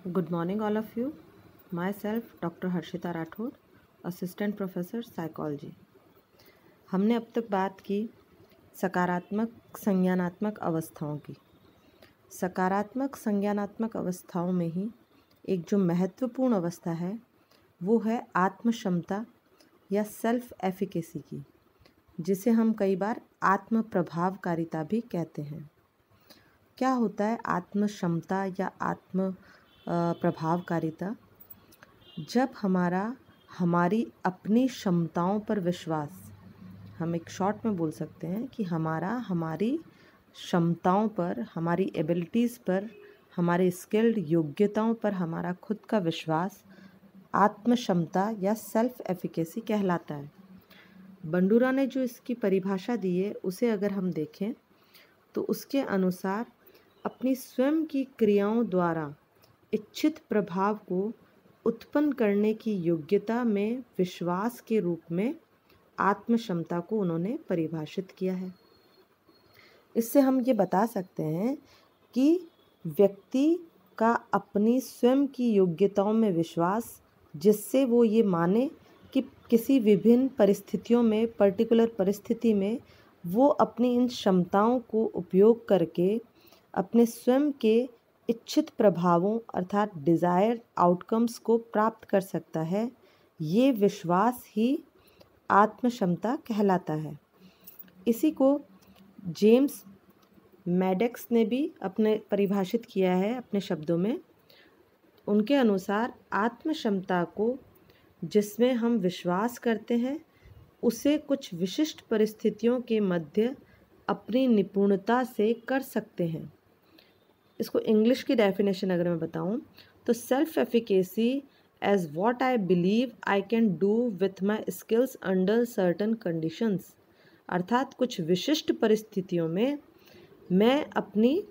Good morning, all of you. Myself, Dr. Harshita Rathore, assistant professor psychology. हमने अब तक बात की सकारात्मक संज्ञानात्मक अवस्थाओं की। सकारात्मक संज्ञानात्मक अवस्थाओं में ही एक जो महत्वपूर्ण अवस्था है वो है आत्म क्षमता या सेल्फ एफिकेसी की, जिसे हम कई बार आत्म प्रभावकारिता भी कहते हैं। क्या होता है आत्म क्षमता या आत्म प्रभावकारिता? जब हमारी अपनी क्षमताओं पर विश्वास, हम एक शॉर्ट में बोल सकते हैं कि हमारी क्षमताओं पर, हमारी एबिलिटीज़ पर, हमारे स्किल्ड योग्यताओं पर हमारा खुद का विश्वास आत्म क्षमता या सेल्फ एफिकेसी कहलाता है। बंडूरा ने जो इसकी परिभाषा दी है उसे अगर हम देखें तो उसके अनुसार अपनी स्वयं की क्रियाओं द्वारा इच्छित प्रभाव को उत्पन्न करने की योग्यता में विश्वास के रूप में आत्म क्षमता को उन्होंने परिभाषित किया है। इससे हम ये बता सकते हैं कि व्यक्ति का अपनी स्वयं की योग्यताओं में विश्वास, जिससे वो ये माने कि किसी विभिन्न परिस्थितियों में, पर्टिकुलर परिस्थिति में वो अपनी इन क्षमताओं को उपयोग करके अपने स्वयं के इच्छित प्रभावों अर्थात डिज़ायर आउटकम्स को प्राप्त कर सकता है। ये विश्वास ही आत्म क्षमता कहलाता है। इसी को जेम्स मैडॉक्स ने भी अपने परिभाषित किया है अपने शब्दों में। उनके अनुसार आत्म क्षमता को जिसमें हम विश्वास करते हैं उसे कुछ विशिष्ट परिस्थितियों के मध्य अपनी निपुणता से कर सकते हैं। इसको इंग्लिश की डेफिनेशन अगर मैं बताऊं तो self efficacy as what I believe I can do with my skills under certain conditions, अर्थात कुछ विशिष्ट परिस्थितियों में मैं अपनी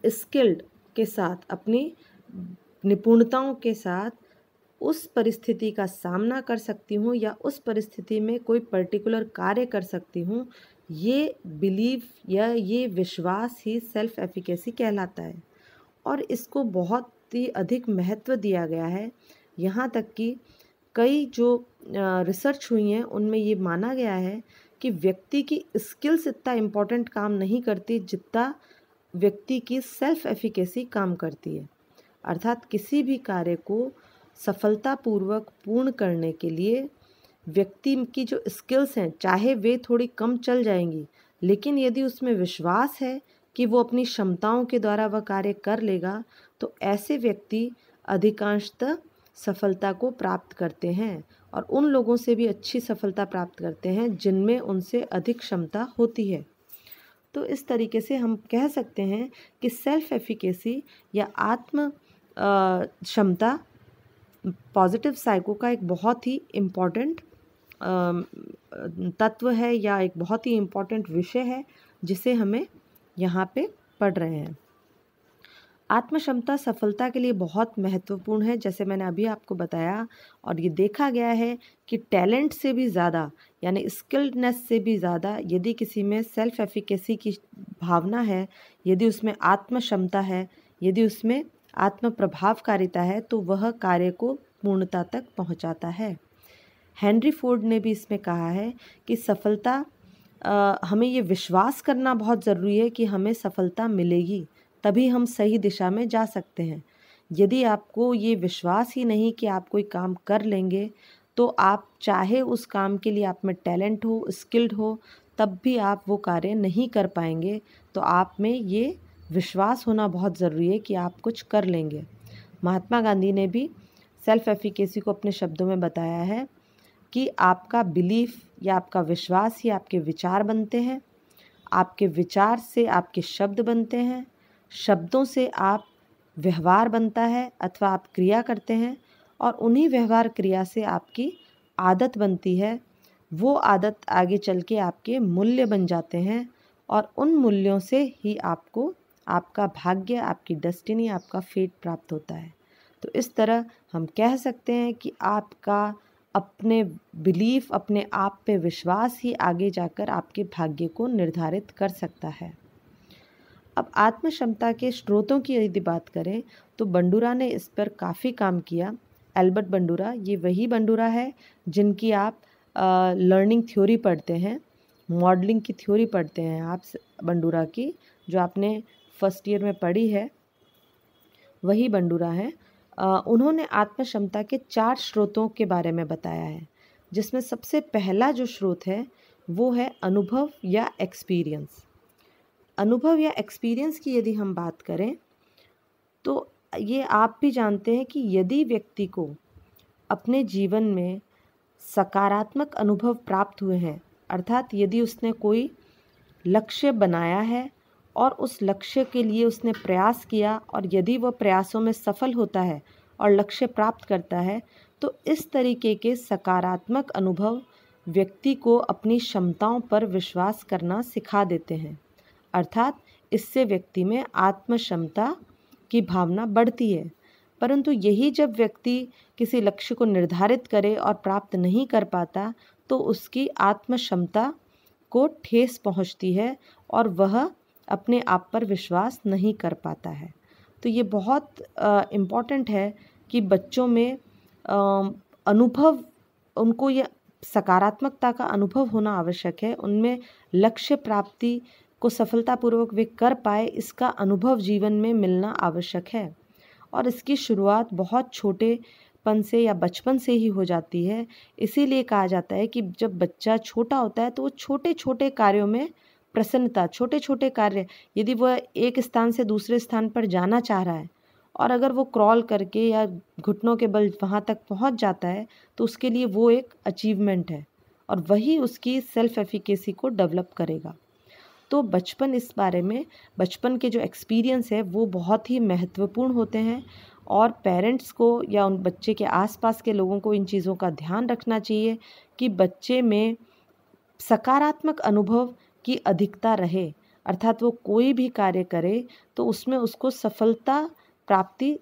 स्किल्ड के साथ, अपनी निपुणताओं के साथ उस परिस्थिति का सामना कर सकती हूँ या उस परिस्थिति में कोई पर्टिकुलर कार्य कर सकती हूँ। ये बिलीव या ये विश्वास ही सेल्फ एफिकेसी कहलाता है और इसको बहुत ही अधिक महत्व दिया गया है। यहाँ तक कि कई जो रिसर्च हुई हैं उनमें ये माना गया है कि व्यक्ति की स्किल्स इतना इम्पोर्टेंट काम नहीं करती जितना व्यक्ति की सेल्फ एफिकेसी काम करती है। अर्थात किसी भी कार्य को सफलतापूर्वक पूर्ण करने के लिए व्यक्ति की जो स्किल्स हैं, चाहे वे थोड़ी कम चल जाएंगी, लेकिन यदि उसमें विश्वास है कि वो अपनी क्षमताओं के द्वारा वह कार्य कर लेगा, तो ऐसे व्यक्ति अधिकांशतः सफलता को प्राप्त करते हैं और उन लोगों से भी अच्छी सफलता प्राप्त करते हैं जिनमें उनसे अधिक क्षमता होती है। तो इस तरीके से हम कह सकते हैं कि सेल्फ एफिकेसी या आत्म क्षमता पॉजिटिव साइको का एक बहुत ही इम्पॉर्टेंट तत्व है या एक बहुत ही इम्पॉर्टेंट विषय है जिसे हमें यहाँ पे पढ़ रहे हैं। आत्म क्षमता सफलता के लिए बहुत महत्वपूर्ण है, जैसे मैंने अभी आपको बताया, और ये देखा गया है कि टैलेंट से भी ज़्यादा यानी स्किल्डनेस से भी ज़्यादा यदि किसी में सेल्फ एफिकेसी की भावना है, यदि उसमें आत्म क्षमता है, यदि उसमें आत्म प्रभावकारिता है, तो वह कार्य को पूर्णता तक पहुंचाता है। हेनरी फोर्ड ने भी इसमें कहा है कि सफलता हमें ये विश्वास करना बहुत ज़रूरी है कि हमें सफलता मिलेगी, तभी हम सही दिशा में जा सकते हैं। यदि आपको ये विश्वास ही नहीं कि आप कोई काम कर लेंगे, तो आप चाहे उस काम के लिए आप में टैलेंट हो, स्किल्ड हो, तब भी आप वो कार्य नहीं कर पाएंगे। तो आप में ये विश्वास होना बहुत ज़रूरी है कि आप कुछ कर लेंगे। महात्मा गांधी ने भी सेल्फ एफिकेसी को अपने शब्दों में बताया है कि आपका बिलीफ या आपका विश्वास ही आपके विचार बनते हैं, आपके विचार से आपके शब्द बनते हैं, शब्दों से आप व्यवहार बनता है अथवा आप क्रिया करते हैं, और उन्हीं व्यवहार क्रिया से आपकी आदत बनती है। वो आदत आगे चल के आपके मूल्य बन जाते हैं और उन मूल्यों से ही आपको आपका भाग्य, आपकी डेस्टिनी, आपका फेट प्राप्त होता है। तो इस तरह हम कह सकते हैं कि आपका अपने बिलीफ, अपने आप पे विश्वास ही आगे जाकर आपके भाग्य को निर्धारित कर सकता है। अब आत्म क्षमता के स्रोतों की यदि बात करें तो बंडूरा ने इस पर काफ़ी काम किया। एल्बर्ट बंडूरा, ये वही बंडूरा है जिनकी आप लर्निंग थ्योरी पढ़ते हैं, मॉडलिंग की थ्योरी पढ़ते हैं आप बंडूरा की, जो आपने फर्स्ट ईयर में पढ़ी है, वही बंडूरा है। उन्होंने आत्म क्षमता के 4 स्रोतों के बारे में बताया है, जिसमें सबसे पहला जो स्रोत है वो है अनुभव या एक्सपीरियंस। अनुभव या एक्सपीरियंस की यदि हम बात करें तो ये आप भी जानते हैं कि यदि व्यक्ति को अपने जीवन में सकारात्मक अनुभव प्राप्त हुए हैं, अर्थात यदि उसने कोई लक्ष्य बनाया है और उस लक्ष्य के लिए उसने प्रयास किया और यदि वह प्रयासों में सफल होता है और लक्ष्य प्राप्त करता है, तो इस तरीके के सकारात्मक अनुभव व्यक्ति को अपनी क्षमताओं पर विश्वास करना सिखा देते हैं। अर्थात इससे व्यक्ति में आत्म क्षमता की भावना बढ़ती है। परंतु यही जब व्यक्ति किसी लक्ष्य को निर्धारित करे और प्राप्त नहीं कर पाता, तो उसकी आत्म क्षमता को ठेस पहुंचती है और वह अपने आप पर विश्वास नहीं कर पाता है। तो ये बहुत इम्पॉर्टेंट है कि बच्चों में अनुभव, उनको ये सकारात्मकता का अनुभव होना आवश्यक है, उनमें लक्ष्य प्राप्ति को सफलतापूर्वक वे कर पाए, इसका अनुभव जीवन में मिलना आवश्यक है। और इसकी शुरुआत बहुत छोटेपन से या बचपन से ही हो जाती है। इसीलिए कहा जाता है कि जब बच्चा छोटा होता है तो वो छोटे छोटे कार्यों में प्रसन्नता, छोटे छोटे कार्य, यदि वह एक स्थान से दूसरे स्थान पर जाना चाह रहा है और अगर वो क्रॉल करके या घुटनों के बल वहाँ तक पहुँच जाता है, तो उसके लिए वो एक अचीवमेंट है और वही उसकी सेल्फ एफिकेसी को डेवलप करेगा। तो बचपन, इस बारे में बचपन के जो एक्सपीरियंस है वो बहुत ही महत्वपूर्ण होते हैं और पेरेंट्स को या उन बच्चे के आसपास के लोगों को इन चीज़ों का ध्यान रखना चाहिए कि बच्चे में सकारात्मक अनुभव की अधिकता रहे। अर्थात वो कोई भी कार्य करे तो उसमें उसको सफलता प्राप्ति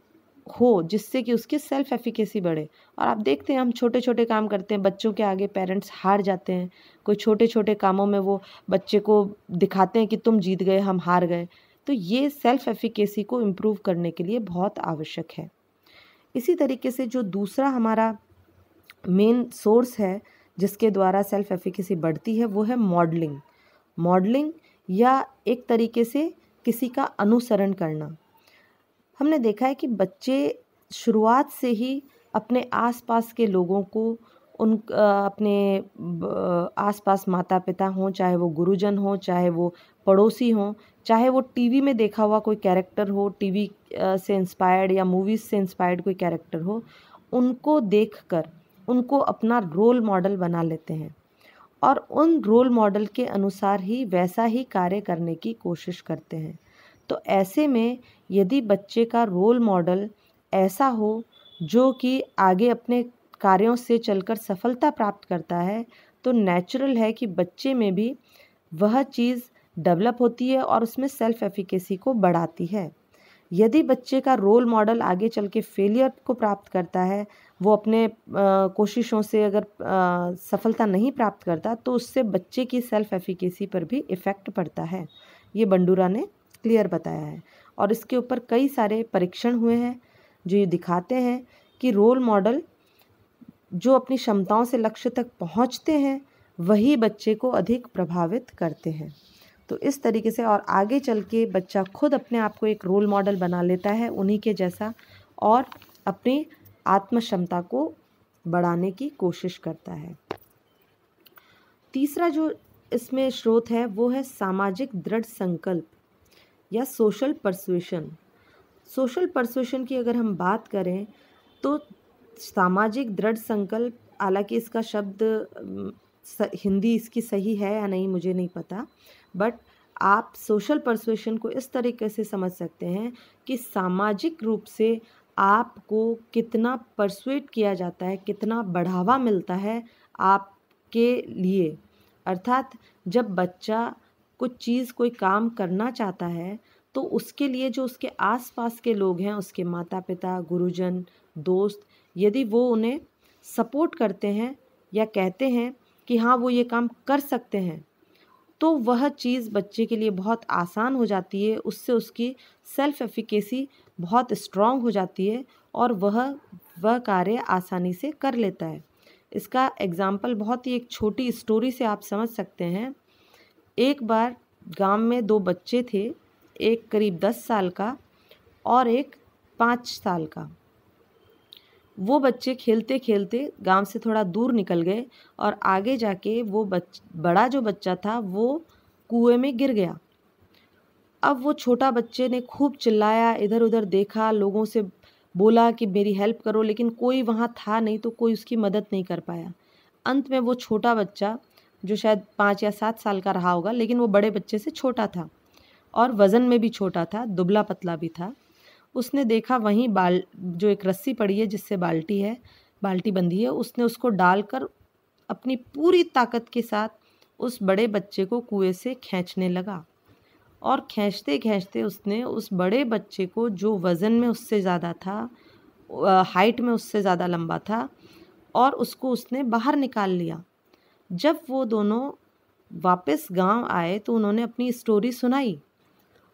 हो, जिससे कि उसकी सेल्फ एफिकेसी बढ़े। और आप देखते हैं हम छोटे छोटे काम करते हैं, बच्चों के आगे पेरेंट्स हार जाते हैं। कोई छोटे छोटे कामों में वो बच्चे को दिखाते हैं कि तुम जीत गए, हम हार गए। तो ये सेल्फ एफिकेसी को इम्प्रूव करने के लिए बहुत आवश्यक है। इसी तरीके से जो दूसरा हमारा मेन सोर्स है जिसके द्वारा सेल्फ एफिकेसी बढ़ती है वो है मॉडलिंग। मॉडलिंग या एक तरीके से किसी का अनुसरण करना। हमने देखा है कि बच्चे शुरुआत से ही अपने आसपास के लोगों को अपने आसपास माता पिता हों, चाहे वो गुरुजन हों, चाहे वो पड़ोसी हों, चाहे वो टीवी में देखा हुआ कोई कैरेक्टर हो, टीवी से इंस्पायर्ड या मूवीज़ से इंस्पायर्ड कोई कैरेक्टर हो, उनको देखकर उनको अपना रोल मॉडल बना लेते हैं और उन रोल मॉडल के अनुसार ही वैसा ही कार्य करने की कोशिश करते हैं। तो ऐसे में यदि बच्चे का रोल मॉडल ऐसा हो जो कि आगे अपने कार्यों से चलकर सफलता प्राप्त करता है, तो नेचुरल है कि बच्चे में भी वह चीज़ डेवलप होती है और उसमें सेल्फ एफिकेसी को बढ़ाती है। यदि बच्चे का रोल मॉडल आगे चल के फेलियर को प्राप्त करता है, वो अपने कोशिशों से अगर सफलता नहीं प्राप्त करता, तो उससे बच्चे की सेल्फ एफिकेसी पर भी इफ़ेक्ट पड़ता है। ये बंडूरा ने क्लियर बताया है और इसके ऊपर कई सारे परीक्षण हुए हैं जो ये दिखाते हैं कि रोल मॉडल जो अपनी क्षमताओं से लक्ष्य तक पहुंचते हैं वही बच्चे को अधिक प्रभावित करते हैं। तो इस तरीके से और आगे चल के बच्चा खुद अपने आप को एक रोल मॉडल बना लेता है उन्हीं के जैसा और अपनी आत्म क्षमता को बढ़ाने की कोशिश करता है। तीसरा जो इसमें स्रोत है वो है सामाजिक दृढ़ संकल्प या सोशल परसुएशन। सोशल परसुएशन की अगर हम बात करें तो सामाजिक दृढ़ संकल्प, हालांकि इसका शब्द हिंदी इसकी सही है या नहीं मुझे नहीं पता, बट आप सोशल परसुएशन को इस तरीके से समझ सकते हैं कि सामाजिक रूप से आपको कितना परसुएट किया जाता है, कितना बढ़ावा मिलता है आपके लिए। अर्थात जब बच्चा कुछ चीज़, कोई काम करना चाहता है तो उसके लिए जो उसके आसपास के लोग हैं, उसके माता पिता, गुरुजन, दोस्त, यदि वो उन्हें सपोर्ट करते हैं या कहते हैं कि हाँ वो ये काम कर सकते हैं, तो वह चीज़ बच्चे के लिए बहुत आसान हो जाती है, उससे उसकी सेल्फ एफिकेसी बहुत स्ट्रॉन्ग हो जाती है और वह कार्य आसानी से कर लेता है। इसका एग्ज़ाम्पल बहुत ही एक छोटी स्टोरी से आप समझ सकते हैं। एक बार गांव में 2 बच्चे थे, एक करीब 10 साल का और एक 5 साल का। वो बच्चे खेलते खेलते गांव से थोड़ा दूर निकल गए और आगे जाके वो बड़ा जो बच्चा था वो कुएं में गिर गया। अब वो छोटा बच्चे ने खूब चिल्लाया, इधर उधर देखा, लोगों से बोला कि मेरी हेल्प करो, लेकिन कोई वहाँ था नहीं, तो कोई उसकी मदद नहीं कर पाया। अंत में वो छोटा बच्चा, जो शायद 5 या 7 साल का रहा होगा, लेकिन वो बड़े बच्चे से छोटा था और वज़न में भी छोटा था, दुबला पतला भी था। उसने देखा वहीं जो एक रस्सी पड़ी है जिससे बाल्टी बंधी है, उसने उसको डालकर अपनी पूरी ताकत के साथ उस बड़े बच्चे को कुएं से खींचने लगा और खींचते खींचते उसने उस बड़े बच्चे को, जो वज़न में उससे ज़्यादा था, हाइट में उससे ज़्यादा लंबा था, और उसको उसने बाहर निकाल लिया। जब वो दोनों वापस गांव आए तो उन्होंने अपनी स्टोरी सुनाई,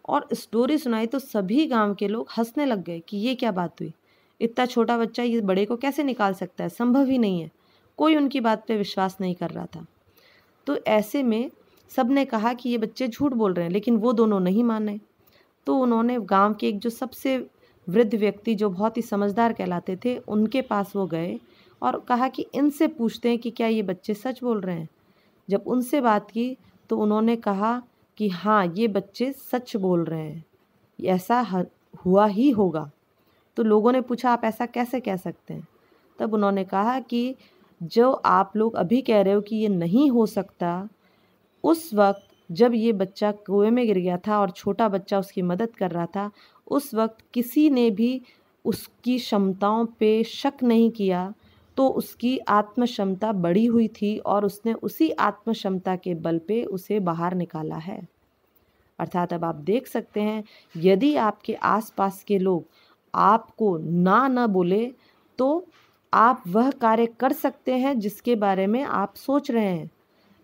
और स्टोरी सुनाई तो सभी गांव के लोग हंसने लग गए कि ये क्या बात हुई, इतना छोटा बच्चा ये बड़े को कैसे निकाल सकता है, संभव ही नहीं है। कोई उनकी बात पे विश्वास नहीं कर रहा था। तो ऐसे में सब ने कहा कि ये बच्चे झूठ बोल रहे हैं, लेकिन वो दोनों नहीं माने। तो उन्होंने गांव के एक जो सबसे वृद्ध व्यक्ति, जो बहुत ही समझदार कहलाते थे, उनके पास वो गए और कहा कि इनसे पूछते हैं कि क्या ये बच्चे सच बोल रहे हैं। जब उनसे बात की तो उन्होंने कहा कि हाँ, ये बच्चे सच बोल रहे हैं, ऐसा हुआ ही होगा। तो लोगों ने पूछा, आप ऐसा कैसे कह सकते हैं? तब उन्होंने कहा कि जो आप लोग अभी कह रहे हो कि ये नहीं हो सकता, उस वक्त जब ये बच्चा कुएं में गिर गया था और छोटा बच्चा उसकी मदद कर रहा था, उस वक्त किसी ने भी उसकी क्षमताओं पे शक नहीं किया, तो उसकी आत्म क्षमता बढ़ी हुई थी और उसने उसी आत्म क्षमता के बल पे उसे बाहर निकाला है। अर्थात अब आप देख सकते हैं, यदि आपके आसपास के लोग आपको ना बोले तो आप वह कार्य कर सकते हैं जिसके बारे में आप सोच रहे हैं।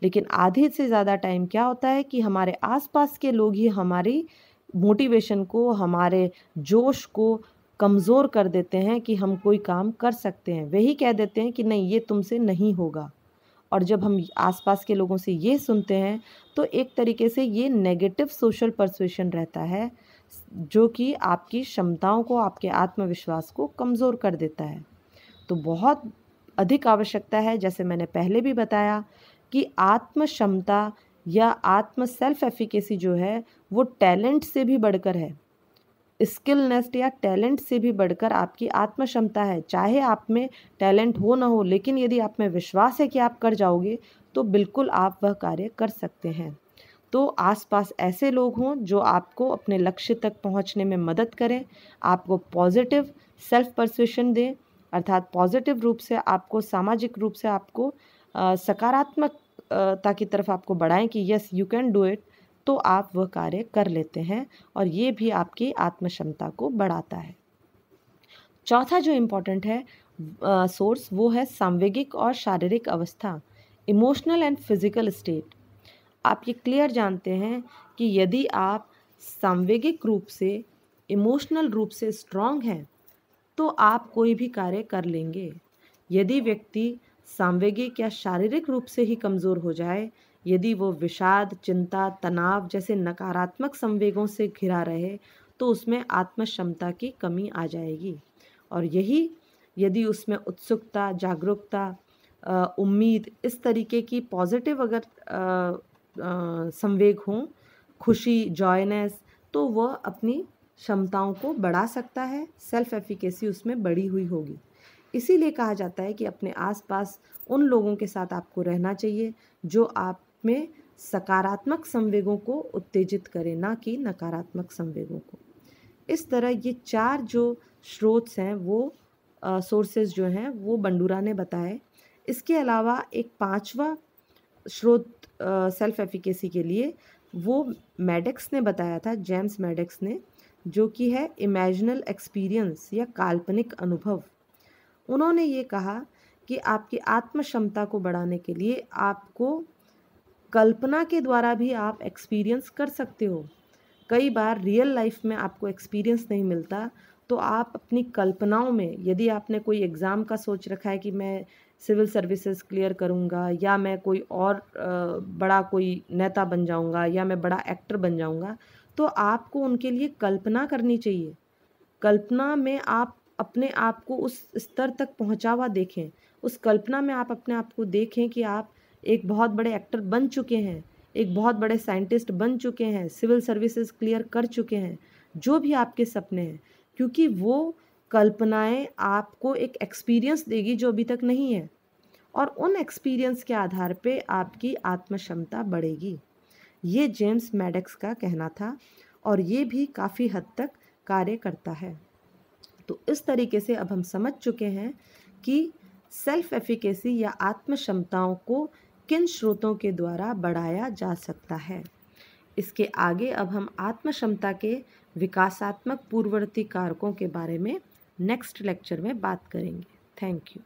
लेकिन आधे से ज़्यादा टाइम क्या होता है कि हमारे आसपास के लोग ही हमारी मोटिवेशन को, हमारे जोश को कमज़ोर कर देते हैं कि हम कोई काम कर सकते हैं। वही कह देते हैं कि नहीं, ये तुमसे नहीं होगा। और जब हम आसपास के लोगों से ये सुनते हैं तो एक तरीके से ये नेगेटिव सोशल परसुएशन रहता है, जो कि आपकी क्षमताओं को, आपके आत्मविश्वास को कमज़ोर कर देता है। तो बहुत अधिक आवश्यकता है, जैसे मैंने पहले भी बताया, कि आत्म क्षमता या आत्म सेल्फ एफिकेसी जो है वो टैलेंट से भी बढ़कर है। स्किलनेस या टैलेंट से भी बढ़कर आपकी आत्म क्षमता है। चाहे आप में टैलेंट हो ना हो, लेकिन यदि आप में विश्वास है कि आप कर जाओगे तो बिल्कुल आप वह कार्य कर सकते हैं। तो आसपास ऐसे लोग हों जो आपको अपने लक्ष्य तक पहुंचने में मदद करें, आपको पॉजिटिव सेल्फ परसुएशन दें, अर्थात पॉजिटिव रूप से आपको, सामाजिक रूप से आपको सकारात्मकता की तरफ आपको बढ़ाएं कि yes you can do it, तो आप वह कार्य कर लेते हैं और ये भी आपकी आत्म क्षमता को बढ़ाता है। चौथा जो इम्पोर्टेंट है सोर्स, वो है सांवेगिक और शारीरिक अवस्था, इमोशनल एंड फिजिकल स्टेट। आप ये क्लियर जानते हैं कि यदि आप सांवेगिक रूप से, इमोशनल रूप से स्ट्रांग हैं तो आप कोई भी कार्य कर लेंगे। यदि व्यक्ति सांवेगिक या शारीरिक रूप से ही कमज़ोर हो जाए, यदि वो विषाद, चिंता, तनाव जैसे नकारात्मक संवेगों से घिरा रहे, तो उसमें आत्म क्षमता की कमी आ जाएगी। और यही यदि उसमें उत्सुकता, जागरूकता, उम्मीद, इस तरीके की पॉजिटिव अगर संवेग हों, खुशी, जॉयनेस, तो वह अपनी क्षमताओं को बढ़ा सकता है, सेल्फ एफिकेसी उसमें बढ़ी हुई होगी। इसीलिए कहा जाता है कि अपने आसपास उन लोगों के साथ आपको रहना चाहिए जो आप में सकारात्मक संवेगों को उत्तेजित करें, ना कि नकारात्मक संवेगों को। इस तरह ये 4 जो स्रोत हैं, वो सोर्सेज जो हैं, वो बंडूरा ने बताए। इसके अलावा एक 5वां स्रोत सेल्फ एफिकेसी के लिए वो मैडक्स ने बताया था, जेम्स मैडक्स ने, जो कि है इमेजिनल एक्सपीरियंस या काल्पनिक अनुभव। उन्होंने ये कहा कि आपकी आत्म क्षमता को बढ़ाने के लिए आपको कल्पना के द्वारा भी आप एक्सपीरियंस कर सकते हो। कई बार रियल लाइफ में आपको एक्सपीरियंस नहीं मिलता, तो आप अपनी कल्पनाओं में, यदि आपने कोई एग्ज़ाम का सोच रखा है कि मैं सिविल सर्विसेज क्लियर करूँगा, या मैं कोई और बड़ा कोई नेता बन जाऊँगा, या मैं बड़ा एक्टर बन जाऊँगा, तो आपको उनके लिए कल्पना करनी चाहिए। कल्पना में आप अपने आप को उस स्तर तक पहुँचा हुआ देखें। उस कल्पना में आप अपने आप को देखें कि आप एक बहुत बड़े एक्टर बन चुके हैं, एक बहुत बड़े साइंटिस्ट बन चुके हैं, सिविल सर्विसेज क्लियर कर चुके हैं, जो भी आपके सपने हैं, क्योंकि वो कल्पनाएँ आपको एक एक्सपीरियंस देगी जो अभी तक नहीं है, और उन एक्सपीरियंस के आधार पे आपकी आत्मक्षमता बढ़ेगी। ये जेम्स मैडॉक्स का कहना था, और ये भी काफ़ी हद तक कार्य करता है। तो इस तरीके से अब हम समझ चुके हैं कि सेल्फ एफिकेसी या आत्म क्षमताओं को किन स्रोतों के द्वारा बढ़ाया जा सकता है। इसके आगे अब हम आत्म क्षमता के विकासात्मक पूर्ववर्ती कारकों के बारे में नेक्स्ट लेक्चर में बात करेंगे। Thank you.